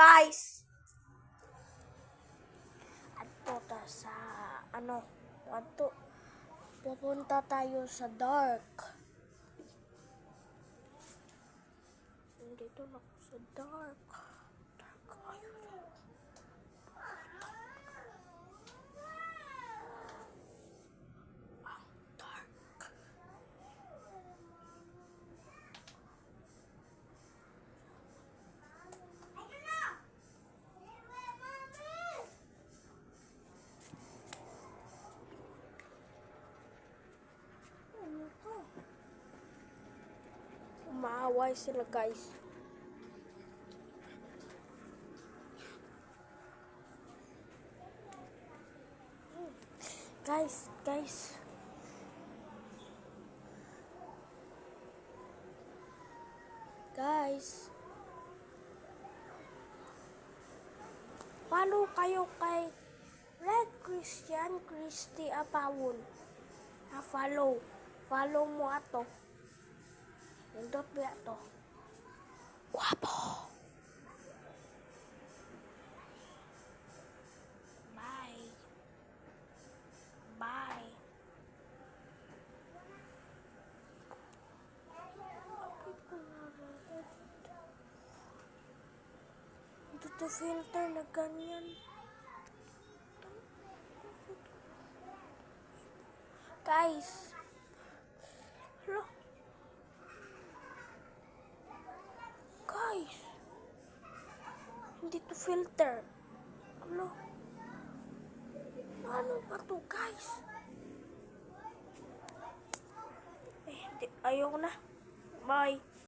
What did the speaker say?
guys. Ato ta sa pupunta tayo sa dark. Dito na ako sa dark. Dark ayun. Ang dark. Umaaway sila guys. Guys, follow kayo kay Red Christian Christy Apawon. Follow mo ato. Nindot ba ato? Guwapo. Bye. Ito filter na ganyan. Guys. Hello. Guys. Hindi to filter. Hello. Ano ba to guys? Ayoko na. Bye.